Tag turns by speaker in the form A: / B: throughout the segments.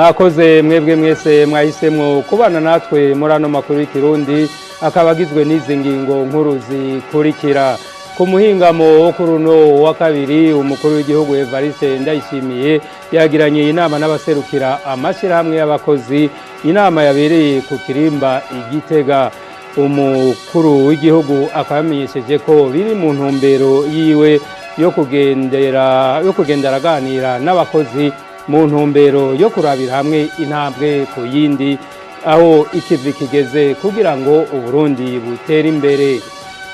A: mwakoze mwebwe mwese mwahisemwo kubana natwe muri ano makuru y'ikirundi akaba agizwe n'izi ngingo nkuru zikurikira. Ku muhingamo wo kuri uno wa kabiri umukuru w'igihugu Evariste Ndayishimiye yagiranye inama n'abaserukira amashirahamwe y'abakozi. Inama yabereye ku Kirimba Igitega. Umukuru w'igihugu akamenyesheje ko biri mu ntumbero yiwe yo kugendera aganira n'abakozi mu ntumbero yo kurabira hamwe intambwe ku yindi aho ikivi kigeze kugira ngo Uburundi butere imbere.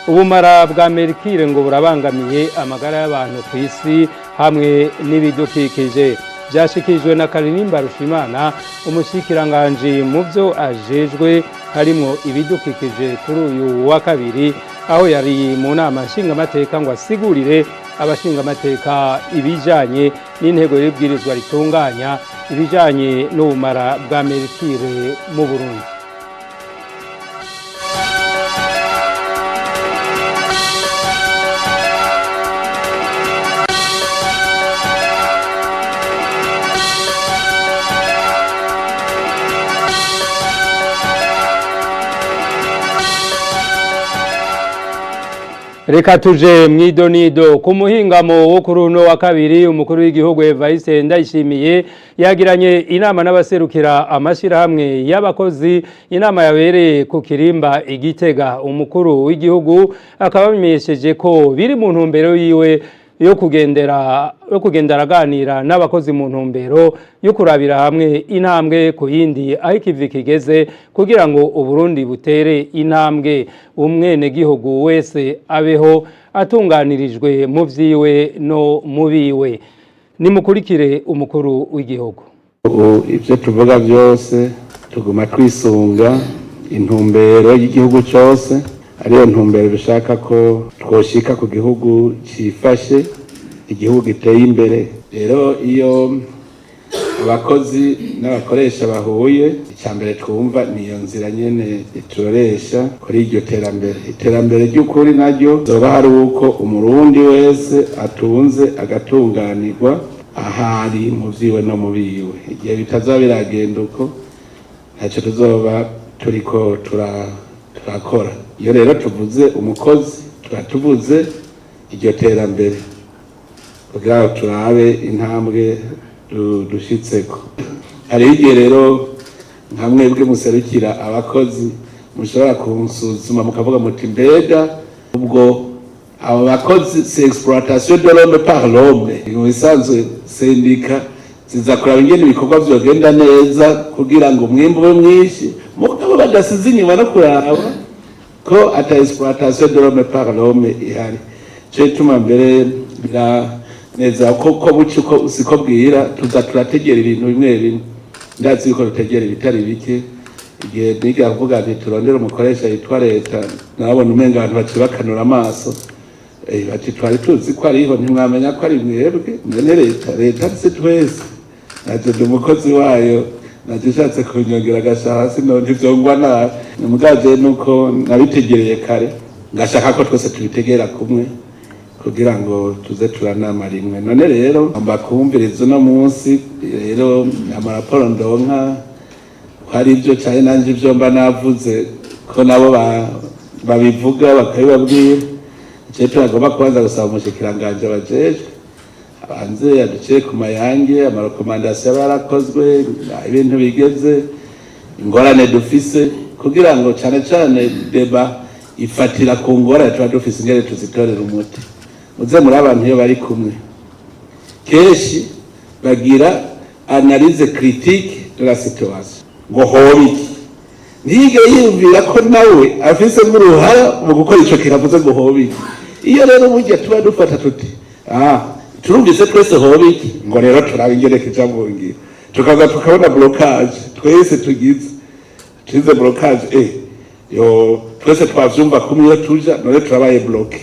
A: Ubumara bwa merikire ngo burabangamiye amagara y'abantu ku isi hamwe n'ibidukikije. Byashikijwe na Karinimba Rushimana umushikiranganje mu byo ajejwe harimo ibidukikije kuri uyu wa kabiri aho yari mu nama nshingamateka ngo asigurire abashingamateka ibijanye n'intego y'ibwirizwa ritunganya ibijanye n'ubumara bwa merikire mu Burundi. Reka tuje mwidonido. Ku muhingamo wo kuri uno wa kabiri umukuru w'igihugu Evariste Ndayishimiye yagiranye inama n'abaserukira amashirahamwe y'abakozi. Inama yabereye ku Kirimba Igitega. Umukuru w'igihugu akaba amenyesheje ko biri mu ntumbero yiwe yo kugendera aganira n'abakozi mu ntumbero yo kurabira hamwe intambwe ku yindi aho ikivi kigeze kugira ngo Uburundi butere intambwe umwene gihugu wese abeho atunganirijwe mu vyiwe no mubiwe. Nimukurikire umukuru w'igihugu.
B: Ivyo tuvuga byose tuguma twisunga intumbero y'igihugu cyose, ariyo ntumbero bishaka ko twoshika ku gihugu cifashe, igihugu giteye imbere. Rero iyo abakozi n'abakoresha bahuye, icyambere twumva niyo nzira nyene ituroresha kuri iryo terambere. Iterambere ry'ukuri naryo zoba hari uko umurundi wese atunze agatunganirwa ahari mu vyiwe no mu biwe. Igihe bitazoba biragenda uko ntacyo tuzoba turiko turakora. Iyo rero tuvuze umukozi tuvuze iryo terambere kugira ngo turabe intambwe dushitseko. Hari igihe rero nka mwebwe muserukira abakozi mushobora kunsuzuma mukavuga muti mbega ubwo abo bakozi c'est exploitation de l'homme par l'homme. Ibisanzwe sendika ziza kuraba ingene ibikorwa vyogenda neza kugira ngo umwimbu ube mwinshi mugabo badasize inyuma no kuraba ko ata exploitation de l'homme par l'homme ihari. Cyo tuma mbere neza ko buci ko usiko bwira tuza turategera ibintu bimwe bimwe. Ndazi ko rutegera ibitari bike. Igihe niga kuvuga ati turondera umukoresha yitwa leta nabona umenga abantu bacibakanura amaso bati twari tuzi ko ariho ntimwamenya ko ari mwebwe mwene leta se twese naje umukozi wayo nagishatse kunyongera gashahasi none ivyongwa na mugaje nuko nabitegereye kare ngashaka ko twese tubitegera kumwe kugira ngo tuze turanama rimwe. None rero amba kumviriza no munsi rero amaraporo ndonka hari ibyo cyane nanje ibyo mba navuze ko nabo babivuga bakabibabwira. Cyo turagomba kubanza gusaba umushikiranganje abajejwe abanze yaduciye ku mayange amarekomandasiyo barakozwe ibintu bigeze ingorane dufise kugira ngo cyane deba ifatira ku ngorane tuba dufise ingere tuzitorera umuti. Muze muri abantu iyo bari kumwe keshi bagira analyse critique de la situation ngo hobiki ntige yumvira ko nawe afise nk'uruhara mu gukora ico kiravuze ngo hobiki. Iyo rero burya tuba dufata tuti turumvise twese hobiki ngo rero turaba ingene kija mu ngiro tukaza tukabona blocage twese tugize blocage yo twese twavyumva kumwe tuja none turabaye bloqué.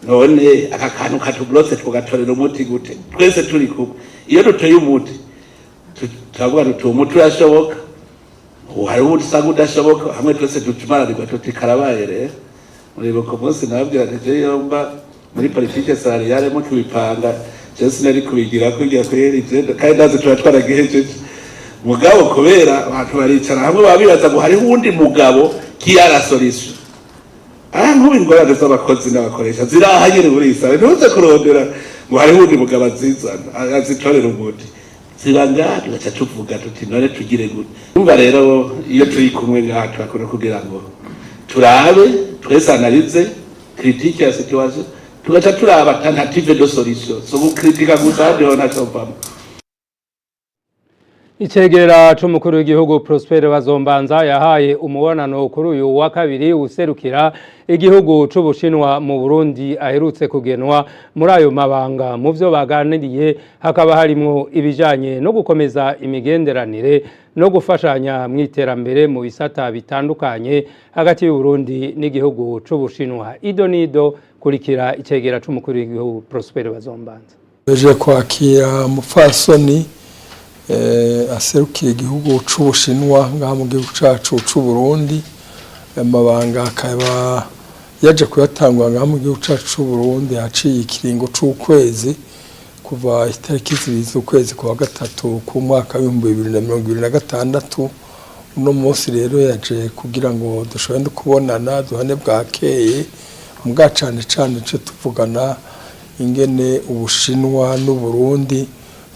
B: None aka kantu katublotse tugatorera umuti gute twese turi kumwe. Iyo dutoye umuti turavuga tuti umuti urashoboka hari ubundi usanga udashoboka hamwe twese dutumaranirwa tuti karabaye. Rero muribuka umunsi nababwira nti yomba muri politike salariale mu kubipanga je sinari kubigira ko ngiye kweri je kandi ndazi turatwaragihejeje mugabo kubera abantu baricara hamwe babibaza ngo hariho uwundi mugabo kiyara solution nk'ubu ingorane z'abakozi n'abakoresha zirahanyere buri isaha ntuze kurondera ngo hariho uwundi mugabo azitorera umuti ziba ngaha tugaca tuvuga tuti none tugire gute numva rero iyo turi kumwe ngaha turakora kugira ngo turabe twese analize critique ya situation tugaca turaba alternative de solution so gukritika gusa ndiho ntacovamo.
A: Icegera c'umukuru w'igihugu Prosper Bazombanza yahaye umubonano kuri uyu wa kabiri userukira igihugu c'Ubushinwa mu Burundi aherutse kugenwa muri ayo mabanga. Mu vyo baganiriye hakaba harimo ibijanye no gukomeza imigenderanire no gufashanya mu iterambere mu bisata bitandukanye hagati y'u Burundi n'igihugu c'Ubushinwa. Ido nido kurikira icegera c'umukuru w'igihugu Prosper Bazombanza.
C: Beje kwakira mufasoni aserukiye igihugu c'Ubushinwa ngaha mu gihugu cacu c'u Burundi, amabanga akaba yaje kuyatangwa ngaha mu gihugu cacu c'u Burundi haciye ikiringo c'ukwezi kuva itariki zibiri z'ukwezi kwa gatatu ku mwaka w'ibihumbi 2026. Uno munsi rero yaje kugira ngo dushobore kubonana duhane bwakeye mbwa cane cyo tuvugana ingene Ubushinwa n'u Burundi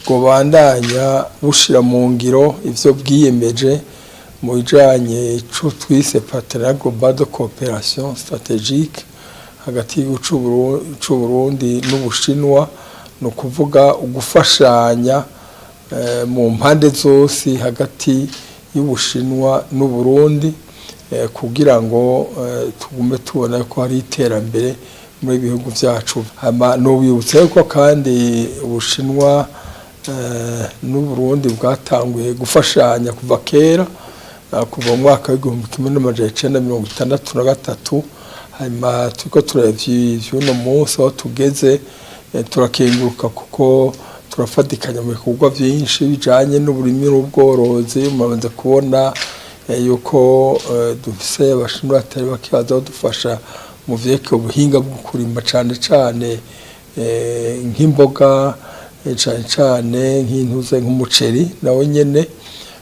C: ngo bandanya bushira mu ngiro ivyo bwiyemeje mu bijanye cyo twise partenariat global de coopération stratégique hagati y'u Burundi n'Ubushinwa, no kuvuga ugufashanya mu mpande zose hagati y'Ubushinwa n'u Burundi kugira ngo tugume tubona ko hari iterambere muri bihugu byacu. No bibutse ko kandi Ubushinwa n'u Burundi bwatanguye gufashanya kuva kera kuva mu mwaka w'1963. hanyuma turiko turavye uno munsi aho tugeze turakenguruka kuko turafatikanya mu bikorwa byinshi bijanye n'uburimi n'ubworozi. Mumaze kubona yuko dufise Abashinwa batari bakibaza dufasha mu vyeke ubuhinga bwo kurima cane cane nk'imboga cane nk'intuze nk'umuceri nawe nyene.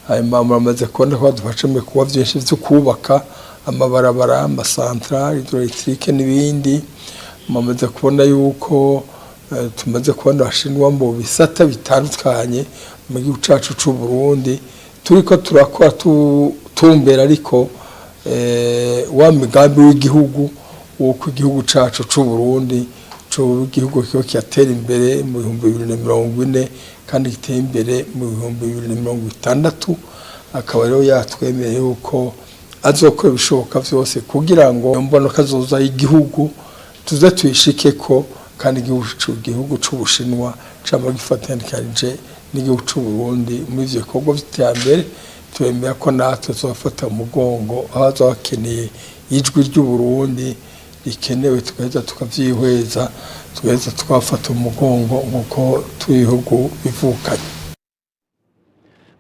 C: Hanyuma muramaze kubona ko badufasha mu bikorwa byinshi vyo kubaka amabarabara, amasantrale hydroelectrique n'ibindi. Muramaze kubona yuko tumaze kubona Abashinwa mu bisata bitandukanye mu gihugu cacu c'u Burundi turiko turakora tumbera ariko wa migambi w'igihugu uko igihugu cacu c'u Burundi cyo igihugu cyo cyatera imbere mu 2040 kandi giteye imbere mu 2060. akaba rero yatwemeye yuko azokora bishoboka byose kugira ngo mbona kazoza igihugu tuze tuyishike ko kandi igihugu c'Ubushinwa cama gifatanije n'igihugu c'u Burundi muri ivyo bikorwa by'iterambere. Twemera ko natwe tuzofata umugongo aho azakeneye ijwi ry'u Burundi rikenewe tugaheza tukavyihweza tugaheza twafata umugongo nkuko tubihugu bivukanye.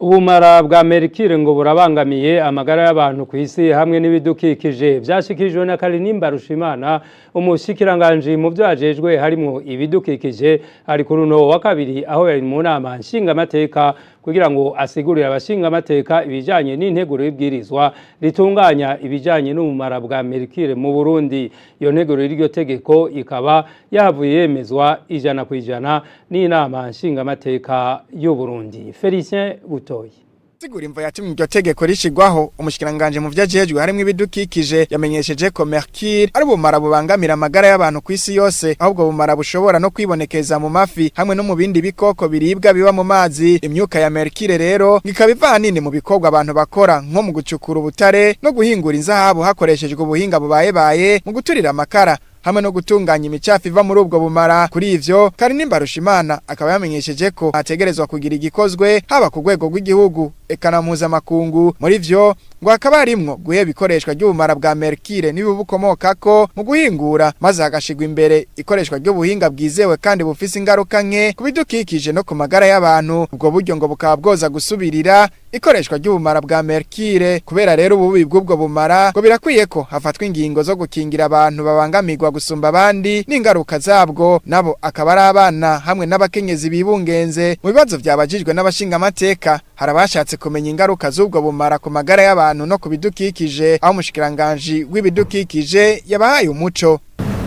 A: Ubumara bwa merikire ngo burabangamiye amagara y'abantu ku isi hamwe n'ibidukikije. Byashikijwe na Karinimba Rushimana, umushikiranganje mu byo ajejwe harimo ibidukikije, ari kuri no wa kabiri aho yari mu nama nshingamateka kugira ngo asigurire abashingamateka ibijanye n'integuro y'ibwirizwa ritunganya ibijanye n'ubumara bwa merikire mu Burundi. Iyo nteguro y'iryo tegeko ikaba yavuye yemezwa 100% n'inama nshingamateka y'u Burundi. Felicien Butoyi
D: sigura imvo yatumye iryo tegeko rishigwaho. Umushikiranganje mu vyajejwe harimo ibidukikije yamenyesheje ko mercure ari ubumara bubangamira amagara y'abantu ku isi yose, ahubwo bumara bushobora no kwibonekeza mu mafi hamwe no mu bindi bikoko biribwa biba mu mazi. Imyuka ya mercure rero ngikaba ivanini mu bikorwa abantu bakora nko mu gucukura ubutare no guhingura inzahabu hakoreshejwe ubuhinga bubaye mu guturira amakara hamwe no gutunganya imicafu iva muri ubwo bumara. Kuri ivyo Karinimba Rushimana akaba yamenyesheje ko hategerezwa kugira igikozwe haba ku rwego rw'igihugu eka na mpuzamakungu. Muri vyo ngo hakaba harimwo guheba ikoreshwa ry'ubumara bwa mercure n'ibibukomokako mu guhingura, maze hagashigwa imbere ikoreshwa ry'ubuhinga bwizewe kandi bufise ingaruka nke ku bidukikije no ku magara y'abantu. Ubwo buryo ngo bukaba bwoza gusubirira ikoreshwa ry'ubumara bwa mercure. Kubera rero ububi bw'ubwo bumara ngo birakwiye ko hafatwa ingingo zo gukingira abantu babangamirwa gusumba abandi n'ingaruka zabwo, nabo akaba ari abana hamwe n'abakenyezi bibungenze. Mu bibazo byabajijwe n'abashingamateka harabashatse kumenya ingaruka z'ubwo bumara ku magara y'abantu no kubidukikije aho umushikiranganje w'ibidukikije yabahaye umuco.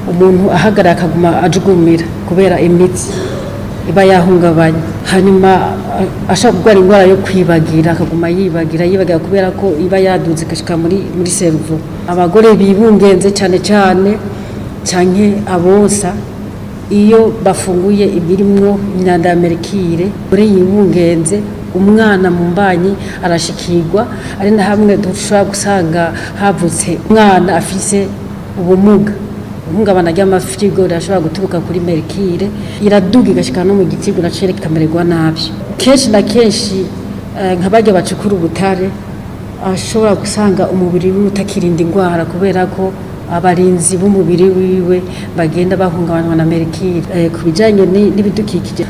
E: Umuntu ahagarara akaguma ajugumira kubera imitsi iba yahungabanye, hanyuma ashaka kurwara indwara yo kwibagira akaguma yibagira kubera ko iba yaduze kashika muri cerveau. Abagore bibungenze cyane canke abonsa iyo bafunguye ibirimwo imyanda ya merikire uri yibungenze umwana mu mbanyi arashikirwa, ari na hamwe dushobora gusanga havutse umwana afise ubumuga ihungabana ry'amafyigo rashobora guturuka kuri merikire iraduga igashika no mu gitigo nacere kikamererwa nabyo. Kenshi na kenshi nk'abarya bacukura ubutare ashobora gusanga umubiri wiwe utakirinda indwara kubera ko abarinzi b'umubiri wiwe bagenda bahungabanywa na merikire. Ku bijanye n'ibidukikije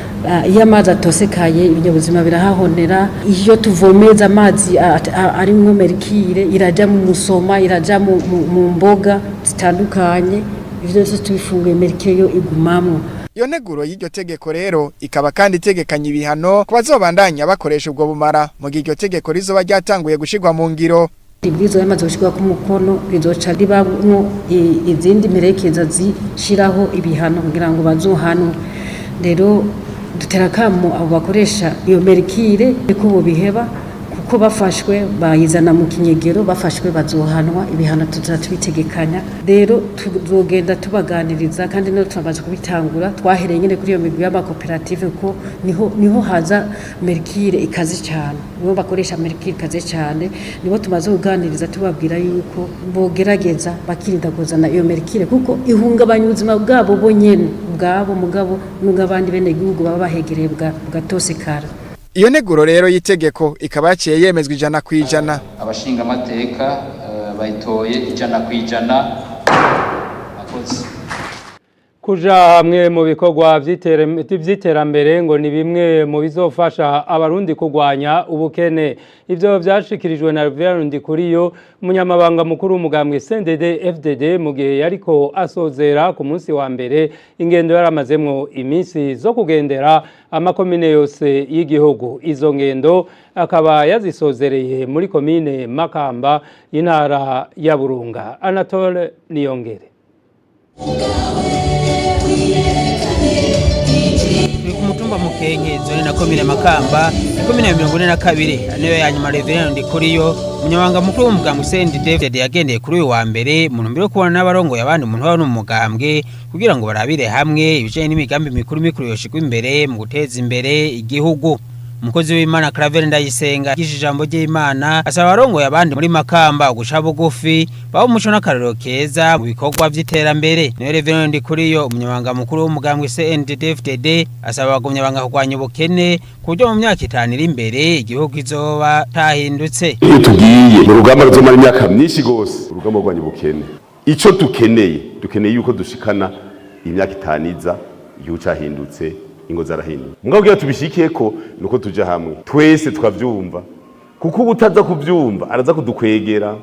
E: iyo amazi atosekaye ibinyabuzima birahahonera. Iyo tuvomeza amazi arimwo merikire iraja mu musoma, iraja mu mboga zitandukanye, ivyo byose tubifunguye merikire yo igumamwo.
D: Iyo neguro y'iryo tegeko rero ikaba kandi itegekanya ibihano ku bazobandanya bakoresha ubwo bumara mu gihe iryo tegeko rizoba ryatanguye gushirwa mu ngiro.
E: Ibwizo yamaze gushirwa ku mukono rizoca ribamwo izindi merekeza zishiraho ibihano kugira ngo bazohanwe. Rero dutera kamo abo bakoresha iyo merikire ko bobiheba kuko bafashwe bayizana mu kinyegero, bafashwe bazohanwa, ibihano tuzabitegekanya. Rero tuzogenda tubaganiriza kandi no tumaze kubitangura, twahereye nyine kuri iyo migwi y'amakoperative ko niho haza merikire ikaze cyane, nibo bakoresha merikire ikaze cyane, nibo tumaze kuganiriza tubabwira yuko bogerageza bakirinda kuzana iyo merikire kuko ihungabanya ubuzima bwabo bonyene ubwabo mugabo n'ubw'abandi bene igihugu baba bahegereye bwatosekara.
D: Iyo neguro rero yitegeko ikaba yaciye yemezwa 100%.
F: Abashinga amateka bayitoye 100%. Akoze
A: kuja hamwe mu bikorwa vy'iterambere ngo ni bimwe mu bizofasha abarundi kugwanya ubukene. Ivyo vyashikirijwe na Reverend Ndikuriyo umunyamabanga mukuru w'umugambwe CNDD FDD mu gihe yariko asozera ku munsi wa mbere ingendo yaramazemwo iminsi zo kugendera amakomine yose y'igihugu. Izo ngendo akaba yazisozereye muri komine Makamba y'intara ya Burunga. Anatole Niyongere.
G: Ni ku mutumba Mukenke zone na komine Makamba, komine ya 42 niyo yanyuma Reverend Ndikuriyo umunyamabanga mukuru w'umugambwe CNDD yagendeye kuri uyu wa mbere mu ntumbero yo kubana n'abarongo y'abandi umuntu wa n'umugambwe kugira ngo barabire hamwe ibijanye n'imigambi mikuru yoshikwa imbere mu guteza imbere igihugu. Umukozi w'Imana Claver Ndayisenga kishije ijambo ry'Imana asaba abarongo y'abandi muri Makamba gusha bugufi baho umuco n'akarero keza mu bikorwa vy'iterambere. Niyo Reverend Ndikuriyo umunyamabanga mukuru w'umugambwe CNDD-FDD asaba abagumyabanga kugwanya ubukene kuburyo mu myaka 5 iri imbere igihugu izoba tahindutse.
H: Iyo tugiye mu rugamba ruzomara imyaka myinshi gose urugamba rwanya ubukene, ico dukeneye yuko dushikana imyaka 5 iza igihugu cahindutse ingo zarahinduka. Mugabo tubishikiye ko nuko tuja hamwe twese tukavyumva kuko utaza kuvyumva araza kudukwegera.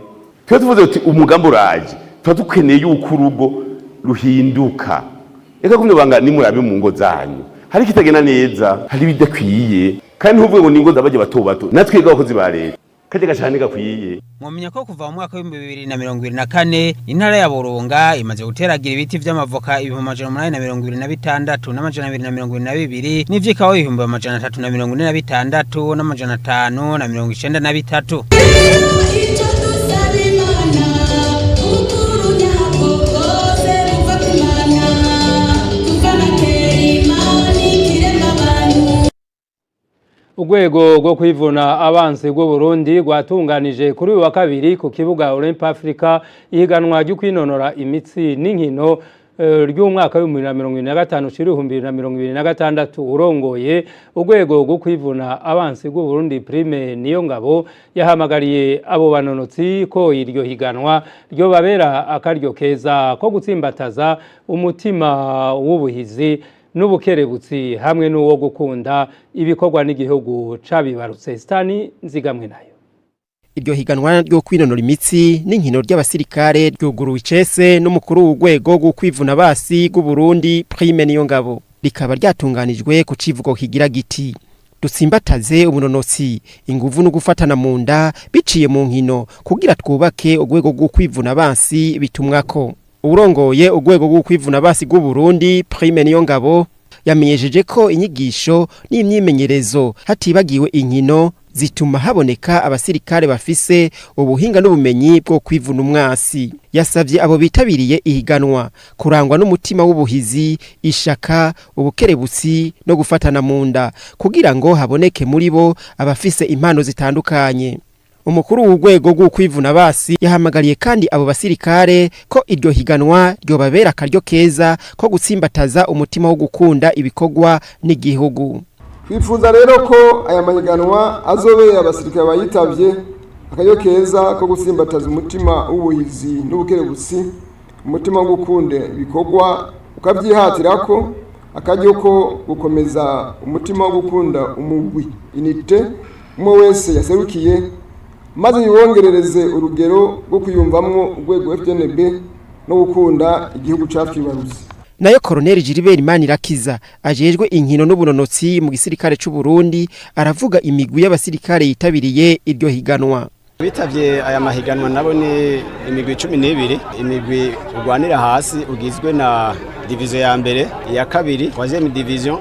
H: Twe tuvuze uti umugambo uraje tukeneye yuko urugo ruhinduka. Eka kumwe banga ni murabe mu ngo zanyu hari kitagena neza, hari bidakwiye kandi ntuvuge ngo ningo zabaje bato natwe gakozi ba leta kaje gashane gakwiye.
G: Mwamenya ko kuva mu mwaka wa 2024 intara ya Burunga imaze guteragira ibiti vy'amavoka 1826 n'amajana n'ivyikawa 346 n'amajana 593.
A: Urwego rwo kwivuna abansi rwo Burundi rwatunganije kuri uyu wa kabiri ku kibuga Olympic Africa ihiganwa ryo kwinonora imitsi n'inkino ry'umwaka wa 2025-2026. Urongoye urwego rwo kwivuna abansi rwo Burundi Prime Niyongabo yahamagariye abo banonotsi ko iryo higanwa ryo babera akaryo keza ko gutsimbataza umutima w'ubuhizi n'ubukerebutsi hamwe n'uwo gukunda ibikorwa n'igihugu cabibarutse. Stani Nzigamwe nayo.
I: Iryo higanwa ryo kwinonora imitsi n'inkino ry'abasirikare ryuguruwe icese n'umukuru w'urwego rwo kwivuna basi rw'u Burundi Prime Niyongabo, rikaba ryatunganijwe ku civugo kigira giti dutsimbataze ubunonotsi inguvu no gufatana mu nda biciye mu nkino kugira twubake urwego rwo kwivuna abansi bitumwako. Urongoye urwego rwo kwivuna abansi rw'u Burundi Prime Niyongabo yamenyesheje ko inyigisho n'imyimenyerezo hatibagiwe inkino zituma haboneka abasirikare bafise ubuhinga n'ubumenyi bwo kwivuna umwasi. Yasavye abo bitabiriye ihiganwa kurangwa n'umutima w'ubuhizi, ishaka, ubukerebutsi no gufatana mu nda kugira ngo haboneke muri bo abafise impano zitandukanye. Umukuru w'urwego rwo kwivuna basi yahamagariye kandi abo basirikare ko iryo higanwa ryobabera akaryo keza ko gutsimbataza umutima wo gukunda ibikorwa n'igihugu.
J: Twifuza rero ko aya mahiganwa azobeye abasirikare bayitavye akaryo keza ko gutsimbataza umutima w'ubuhizi n'ubukerebutsi, umutima wo gukunda ibikorwa ukavyihatirako, akaryo ko gukomeza umutima wo gukunda umugwi inite umwe wese yaserukiye, maze yibongerereze urugero rwo kuyumvamwo urwego FDNB no gukunda igihugu cyatwibarutse.
I: Nayo Colonel Gilbert Manirakiza ajejwe inkino n'ubunonotsi mu gisirikare cy'u Burundi aravuga imigwi y'abasirikare yitabiriye iryo higanwa.
K: Bitavye aya mahiganwa nabo ni imigwi 12, imigwi urwanira hasi ugizwe na division ya mbere, ya kabiri, 3e division,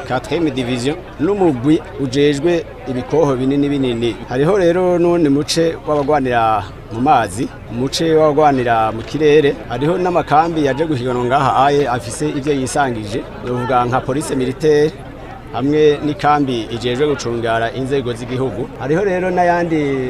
K: 4e division n'umugwi ujejwe ibikoho binini. Hariho rero none muce w'abagwanira mu mazi, muce w'abagwanira mu kirere, hariho n'amakambi yaje guhiganwa ngaha aye afise ivyo yisangije, uvuga nka police militaire hamwe n'ikambi ijejwe gucungara inzego z'igihugu. Hariho rero n'ayandi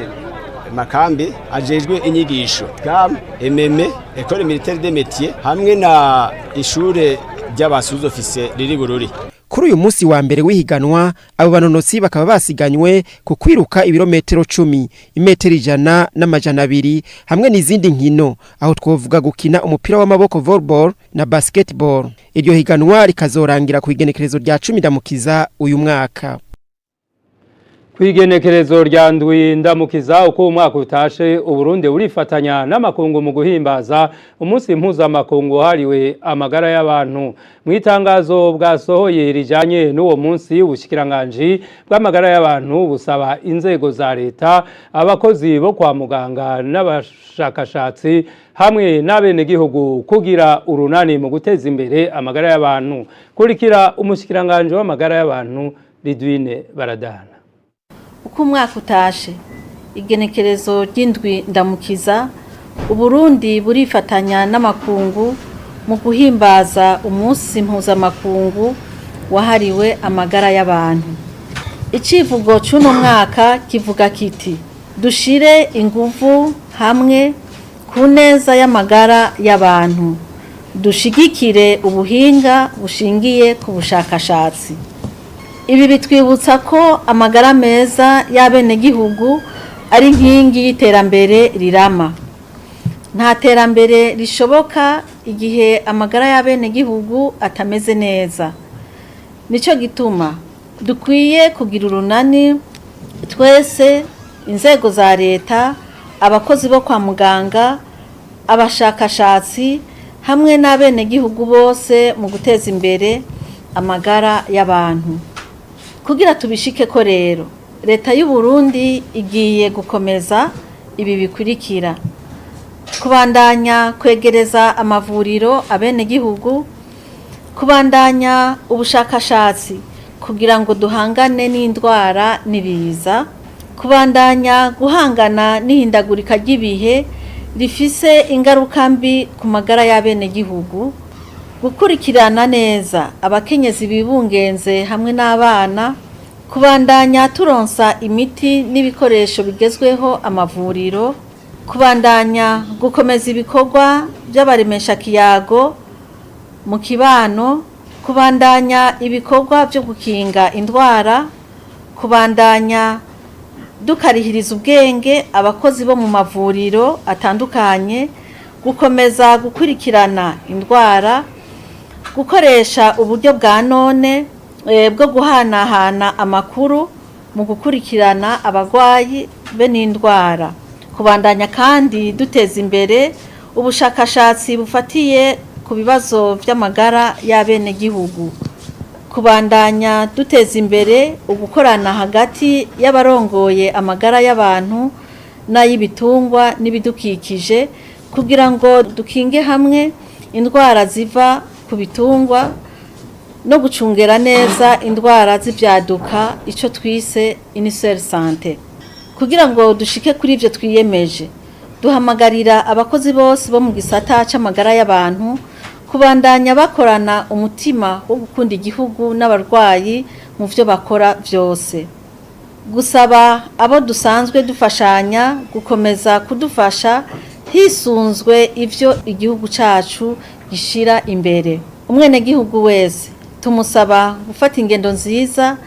K: makambi ajejwe inyigisho, GAM, MM, École militaire des métiers hamwe na ishure ry'abasuzo officier riri Bururi.
I: Kuri uyu munsi wa mbere w'ihiganwa abo banonotsi bakaba basiganywe ku kwiruka ibirometero 10, imetero 100 n'amajana 2 hamwe n'izindi nkino aho twovuga gukina umupira w'amaboko volleyball na basketball. Iryo higanwa rikazorangira ku igenekerezo rya 10 ndamukiza uyu mwaka.
A: Kwigenekerezo rya ndwi ndamukiza uko umwaka utashe Uburundi urifatanya n'amakungu mu guhimbaza umunsi mpuzamakungu hariwe amagara y'abantu. Mu itangazo bwasohoye rijanye n'uwo munsi ubushikiranganje bw'amagara y'abantu busaba inzego za leta, abakozi bo kwa muganga n'abashakashatsi hamwe n'abene gihugu kugira urunani mu guteza imbere amagara y'abantu. Kurikira umushikiranganje w'amagara y'abantu Ridwine Baradana.
L: Uko umwaka utashe igenekerezo ry'indwi ndamukiza Uburundi burifatanya n'amakungu mu guhimbaza umunsi mpuzamakungu wahariwe amagara y'abantu. Icivugo cy'uno mwaka kivuga kiti dushire inguvu hamwe ku neza y'amagara y'abantu, dushigikire ubuhinga bushingiye ku bushakashatsi. Ibi bitwibutsa ko amagara meza y'abene gihugu ari inkingi y'iterambere rirama. Nta terambere rishoboka igihe amagara y'abene gihugu atameze neza. Nico gituma dukwiye kugira urunani twese, inzego za leta, abakozi bo kwa muganga, abashakashatsi hamwe n'abene gihugu bose mu guteza imbere amagara y'abantu. Kugira tubishike ko rero leta y'u Burundi igiye gukomeza ibi bikurikira: kubandanya kwegereza amavuriro abene gihugu, kubandanya ubushakashatsi kugira ngo duhangane n'indwara n'ibiza, kubandanya guhangana n'ihindagurika ry'ibihe rifise ingaruka mbi ku magara y'abene gihugu, gukurikirana neza abakenyezi bibungenze hamwe n'abana, kubandanya turonsa imiti n'ibikoresho bigezweho amavuriro, kubandanya gukomeza ibikorwa by'abaremesha kiyago mu kibano, kubandanya ibikorwa byo gukinga indwara, kubandanya dukarihiriza ubwenge abakozi bo mu mavuriro atandukanye, gukomeza gukurikirana indwara, gukoresha uburyo bwa none bwo guhanahana amakuru mu gukurikirana abagwayi be n'indwara, kubandanya kandi duteza imbere ubushakashatsi bufatiye ku bibazo by'amagara y'abene gihugu, kubandanya duteza imbere ugukorana hagati y'abarongoye amagara y'abantu n'ay'ibitungwa n'ibidukikije kugira ngo dukinge hamwe indwara ziva ku bitungwa no gucungera neza indwara z'ibyaduka icyo twise uniseri sante. Kugira ngo dushike kuri ibyo twiyemeje duhamagarira abakozi bose bo mu gisata c'amagara y'abantu kubandanya bakorana umutima wo gukunda igihugu n'abarwayi mu byo bakora byose, gusaba abo dusanzwe dufashanya gukomeza kudufasha hisunzwe ivyo igihugu cacu gishira imbere. Umwenegihugu wese tumusaba gufata ingendo nziza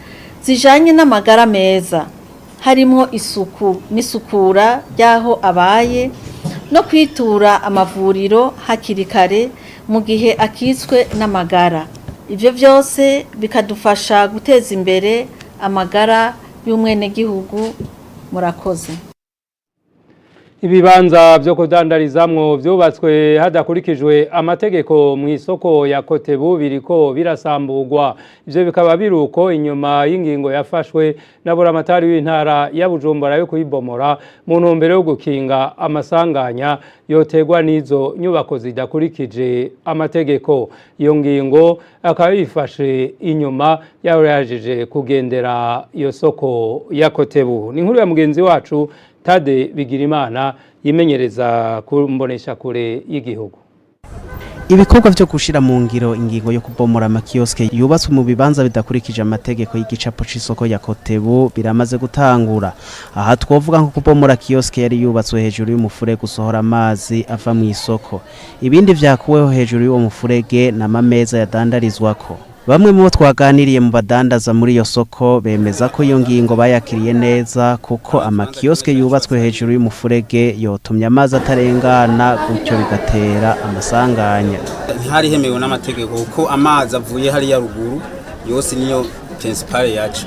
L: zijanye n'amagara meza, harimo isuku n'isukura ry'aho abaye no kwitura amavuriro hakiri kare mu gihe akitswe n'amagara. Ivyo byose bikadufasha guteza imbere amagara y'umwenegihugu. Murakoze.
A: Ibibanza byo kudandarizamwo byubatswe hadakurikijwe amategeko mu isoko ya Kotebu biriko birasamburwa. Ivyo bikaba biruko inyuma y'ingingo yafashwe na buramatari w'intara ya Bujumbura yo kuyibomora mu ntumbero yo gukinga amasanganya yotegwa n'izo nyubako zidakurikije amategeko. Iyo ngingo akaba yifashe inyuma yaje kugendera iyo soko ya Kotebu. Ni inkuru ya mugenzi wacu Tade Bigirimana yimenyereza kumbonesha kure y'igihugu.
M: Ibikorwa byo gushira mu ngiro ingingo yo kubomora amakioske yubatswe mu bibanza bidakurikije amategeko y'igicapo c'isoko ya Kotebu biramaze gutangura. Aha twovuga nko kubomora kioske yari yubatswe hejuru y'umufurege gusohora amazi ava mu isoko. Ibindi vyakuweho hejuru y'uwo mufurege n'amameza yadandarizwako. Bamwe mu bo twaganiriye mu badandaza muri iyo soko bemeza ko iyo ngingo bayakiriye neza kuko amakioske yubatswe hejuru y'umufurege yotumye amazi atarengana gutyo bigatera amasanganya.
N: Ntihari hemewe n'amategeko kuko amazi avuye hari ya ruguru yose niyo principal yacu.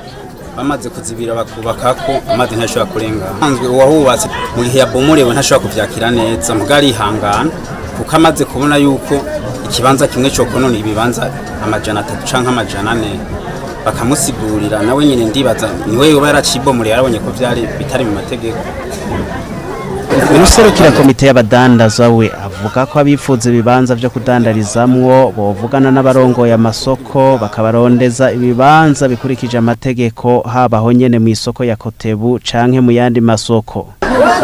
N: Bamaze kuzibira bakubakako amazi ntashobora kurengana. Hanzwe uwahubatse mu gihe yabomorewe ntashobora kuvyakira neza mugari ihangana kuko amaze kubona yuko ikibanza kimwe cyo konona ibibanza amajana 3 canke amajana 4 bakamusigurira nawe nyine ndibaza niwe yoba yaracibomure yarabonye ko vyari bitari mu mategeko.
M: Uruserukira komite y'abadandaza we avuga ko abifuza ibibanza byo kudandarizamwo bovugana n'abarongoye amasoko bakabarondeza ibibanza bikurikije amategeko habaho nyene mu isoko ya Kotebu canke mu yandi masoko.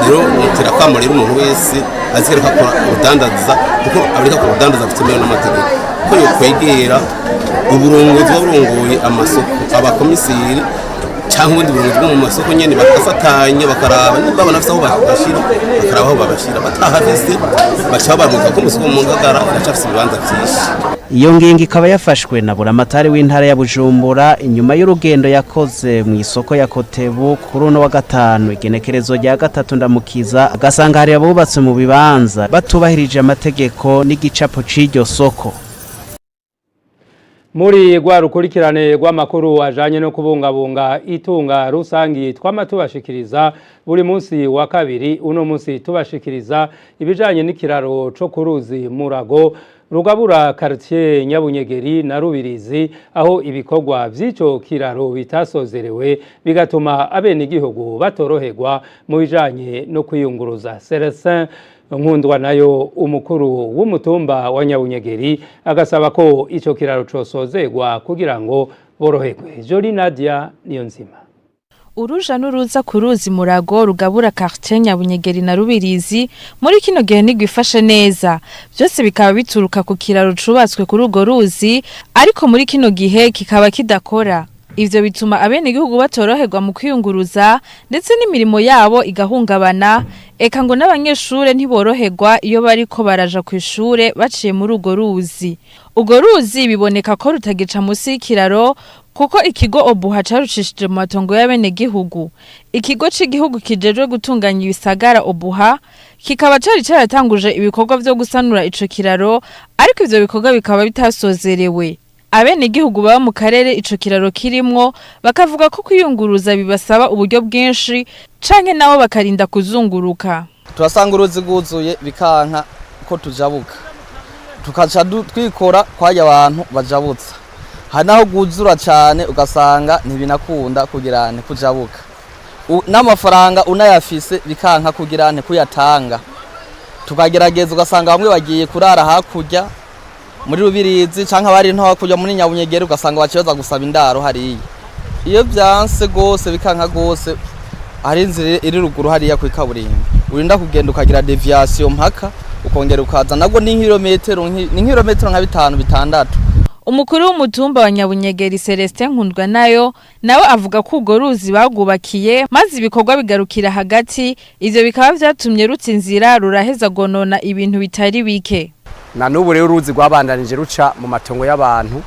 O: Rero nitira kwamurira umuntu wese azireka ko udandaza kuko abareka ko udandaza bitemewe n'amategeko ko yo kwegera uburongozi bw'urongoye amasoko abakomisiri cyangwa ubundi burongozi bwo mu masoko nyene bakafatanya bakaraba niba banafise aho bashira bakaraba aho babashira batahafise bacha bamuka ko musoko mu ngagara iracafise ibibanza byinshi.
M: Iyo ngingo ikaba yafashwe na buramatari w'intara ya Bujumbura inyuma y'urugendo yakoze mu isoko ya Kotebu kuri uno wa gatanu igenekerezo rya gatatu ndamukiza agasanga hari abubatse mu bibanza batubahirije amategeko n'igicapo c'iryo soko.
A: Muri gwa rukurikirane rw'amakuru ajanye no kubungabunga itunga rusangi twamatubashikiriza buri munsi wa kabiri. Uno munsi tubashikiriza ibijanye n'ikiraro co kuruzi Murago rugabura quartier Nyabunyegeri na Rubirizi aho ibikorwa vy'ico kiraro bitasozerewe bigatuma abene igihugu batoroherwa mu bijanye no kwiyunguruza. Celestin Nkundwa nayo umukuru w'umutumba wa Nyabunyegeri agasaba ko ico kiraro cosozegwa kugira ngo boroherwe. Joli Nadia niyo nzima.
P: Uruja n'uruza ku ruzi Murago rugabura quartier Nyabunyegeri na Rubirizi muri kino gihe nigwifashe neza. Byose bikaba bituruka ku kiraro cubatswe kuri urwo ruzi ariko muri kino gihe kikaba kidakora. Ivyo bituma abene igihugu batoroherwa mu kwiyunguruza ndetse n'imirimo yabo igahungabana. Eka ngo n'abanyeshure ntiboroherwa iyo bariko baraja ku ishure baciye muri urwo ruzi. Urwo ruzi biboneka ko rutagica musi y'ikiraro kuko ikigo Obuha carucishije mu matongo y'abene gihugu. Ikigo c'igihugu kijejwe gutunganya ibisagara Obuha kikaba cari caratanguje ibikorwa vyo gusanura ico kiraro ariko ivyo bikorwa bikaba bitasozerewe. Abene igihugu baba mu karere ico kiraro kirimwo bakavuga ko kwiyunguruza bibasaba uburyo bwinshi canke nabo bakarinda kuzunguruka.
Q: Turasanga uruzi guzuye bikanka ko tujabuka tukaca twikora kwaje abantu bajabutsa hanaho guzura cyane ugasanga ntibinakunda kugira ane kujabuka n'amafaranga unayafise bikanka kugira ane kuyatanga tukagerageza ugasanga bamwe bagiye kurara hakurya muri Rubirizi canke abari nto hakurya muri Nyabunyegere ugasanga bakibaza gusaba indaro hariya iyo byanse gose bikanka gose hari inzira iri ruguru hariya ku ikaburimbo urinda kugenda ukagira deviation mpaka ukongera ukaza nabwo ni kilometero nka 5-6.
P: Umukuru w'umutumba wa Nyabunyegeri Celestin Nkundwa nayo nawe avuga ko ugo ruzi bagubakiye maze ibikorwa bigarukira hagati ivyo bikaba vyatumye rutsinzira ruraheza gonona ibintu bitari bike.
R: Na nubu rero uruzi rwabandanije ruca mu matongo y'abantu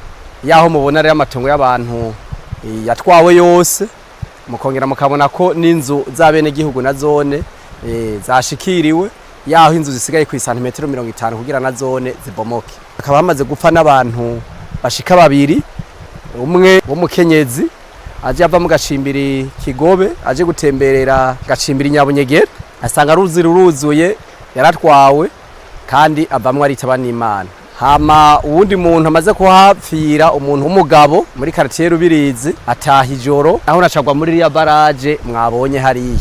R: yaho mubona rero amatongo y'abantu yatwawe yose mukongera mukabona ko n'inzu zabene gihugu na zone zashikiriwe yaho inzu zisigaye ku santimetero 50 kugira na zone zibomoke. Akaba hamaze gupfa n'abantu bashika babiri, umwe wo mukenyezi aje ava mu gacimbiri Kigobe aje gutemberera gacimbiri Nyabunyegere asanga ruzi ruruzuye yaratwawe kandi avamwe aritaba n'Imana. Hama uwundi muntu amaze kuhapfira umuntu w'umugabo muri quartier Rubirizi ataha ijoro aho nacagwa muri ya barage mwabonye hariya.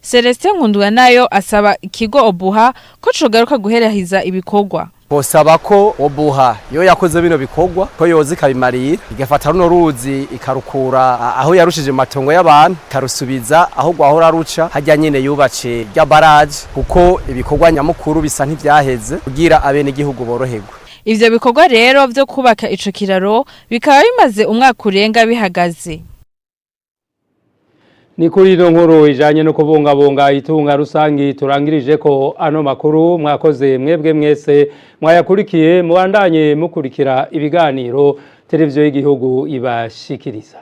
P: Celestin Nkundwa nayo asaba ikigo Obuha ko cogaruka guherahiza ibikorwa.
R: Bosaba ko Obuha yo yakoze bino bikorwa ko yozi kabimarira igafata runo ruzi ikarukura aho yarushije matongo y'abantu karusubiza aho gwahora ruca hajya nyene yubace rya barage kuko ibikorwa nyamukuru bisa ntivyaheze kugira abene gihugu boroherwe.
P: Ivyo bikorwa rero vyo kubaka ico kiraro bikaba bimaze umwaka urenga bihagaze.
A: Ni kuri ino nkuru ijanye no kubungabunga itunga rusangi turangirije ko ano makuru mwakoze mwebwe mwese mwayakurikiye mubandanye mukurikira ibiganiro televiziyo y'igihugu ibashikiriza.